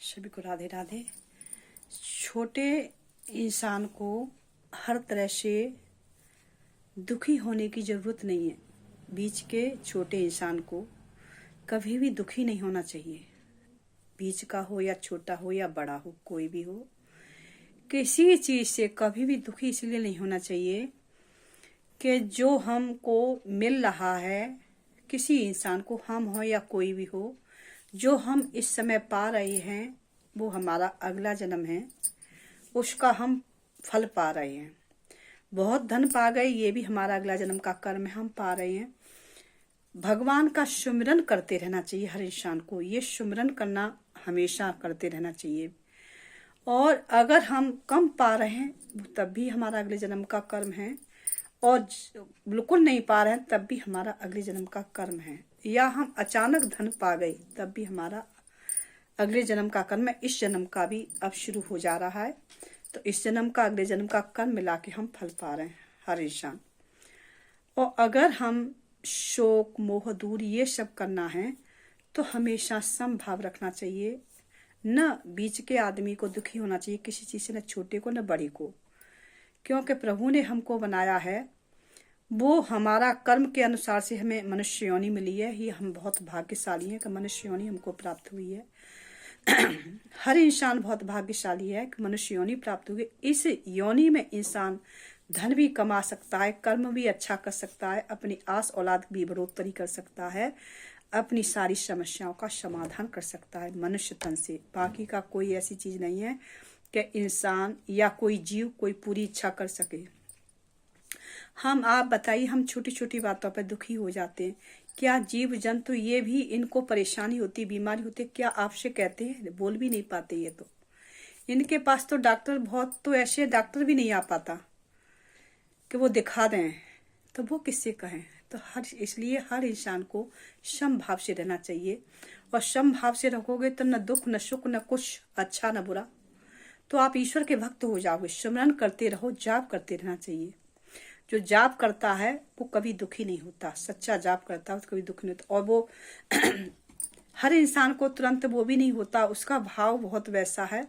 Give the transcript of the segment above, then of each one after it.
सभी को राधे राधे। छोटे इंसान को हर तरह से दुखी होने की ज़रूरत नहीं है। बीच के छोटे इंसान को कभी भी दुखी नहीं होना चाहिए। बीच का हो या छोटा हो या बड़ा हो, कोई भी हो, किसी चीज़ से कभी भी दुखी इसलिए नहीं होना चाहिए कि जो हमको मिल रहा है, किसी इंसान को, हम हो या कोई भी हो, जो हम इस समय पा रहे हैं वो हमारा अगला जन्म है, उसका हम फल पा रहे हैं। बहुत धन पा गए, ये भी हमारा अगला जन्म का कर्म है, हम पा रहे हैं। भगवान का सुमिरन करते रहना चाहिए हर इंसान को। ये सुमिरन करना हमेशा करते रहना चाहिए। और अगर हम कम पा रहे हैं तब भी हमारा अगले जन्म का कर्म है, और बिल्कुल नहीं पा रहे हैं तब भी हमारा अगले जन्म का कर्म है। या हम अचानक धन पा गए तब भी हमारा अगले जन्म का कर्म है। इस जन्म का भी अब शुरू हो जा रहा है, तो इस जन्म का अगले जन्म का कर्म मिला के हम फल पा रहे हैं हर इंसान। और अगर हम शोक मोह दूर ये सब करना है तो हमेशा समभाव रखना चाहिए। न बीच के आदमी को दुखी होना चाहिए किसी चीज़ से, न छोटे को न बड़े को, क्योंकि प्रभु ने हमको बनाया है, वो हमारा कर्म के अनुसार से हमें मनुष्य योनि मिली है। ये हम बहुत भाग्यशाली हैं कि मनुष्य योनि हमको प्राप्त हुई है। हर इंसान बहुत भाग्यशाली है कि मनुष्य योनि प्राप्त हुई। इस योनि में इंसान धन भी कमा सकता है, कर्म भी अच्छा कर सकता है, अपनी आस औलाद भी बढ़ोतरी कर सकता है, अपनी सारी समस्याओं का समाधान कर सकता है मनुष्य तन से। बाकी का कोई ऐसी चीज़ नहीं है कि इंसान या कोई जीव कोई पूरी इच्छा कर सके। हम आप बताइए, हम छोटी छोटी बातों पर दुखी हो जाते हैं। क्या जीव जंतु ये भी, इनको परेशानी होती, बीमारी होती, क्या आपसे कहते हैं? बोल भी नहीं पाते। ये तो इनके पास तो डॉक्टर, बहुत तो ऐसे डॉक्टर भी नहीं आ पाता कि वो दिखा दें, तो वो किससे कहें? तो इसलिए हर इंसान को समभाव से रहना चाहिए। और समभाव से रखोगे तो न दुख न सुख न कुछ अच्छा न बुरा, तो आप ईश्वर के भक्त हो जाओगे। सुमिरन करते रहो, जाप करते रहना चाहिए। जो जाप करता है वो कभी दुखी नहीं होता, सच्चा जाप करता है तो कभी दुखी नहीं होता। और वो हर इंसान को तुरंत वो भी नहीं होता, उसका भाव बहुत वैसा है।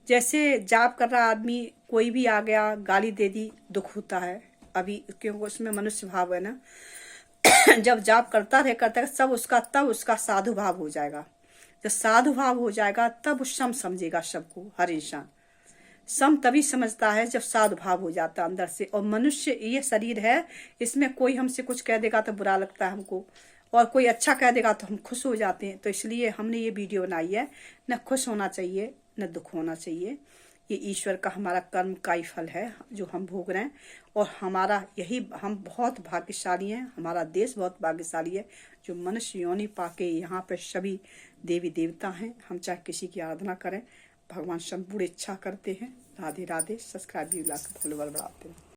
जैसे जाप कर रहा आदमी, कोई भी आ गया गाली दे दी, दुख होता है अभी, क्योंकि उसमें मनुष्य भाव है ना। जब जाप करता रहे सब उसका, तब उसका साधु भाव हो जाएगा। जब साधु भाव हो जाएगा तब सम समझेगा सबको। हर इंसान सम तभी समझता है जब साधु भाव हो जाता है अंदर से। और मनुष्य ये शरीर है, इसमें कोई हमसे कुछ कह देगा तो बुरा लगता है हमको, और कोई अच्छा कह देगा तो हम खुश हो जाते हैं। तो इसलिए हमने ये वीडियो बनाई है। न खुश होना चाहिए न दुख होना चाहिए। ये ईश्वर का, हमारा कर्म का ही फल है जो हम भोग रहे हैं। और हमारा यही, हम बहुत भाग्यशाली हैं, हमारा देश बहुत भाग्यशाली है जो मनुष्य योनि पाके यहाँ पर सभी देवी देवता हैं। हम चाहे किसी की आराधना करें, भगवान संपूर्ण इच्छा करते हैं। राधे राधे। सब्सक्राइब भी लाकर फॉलोवर बढ़ाते हैं।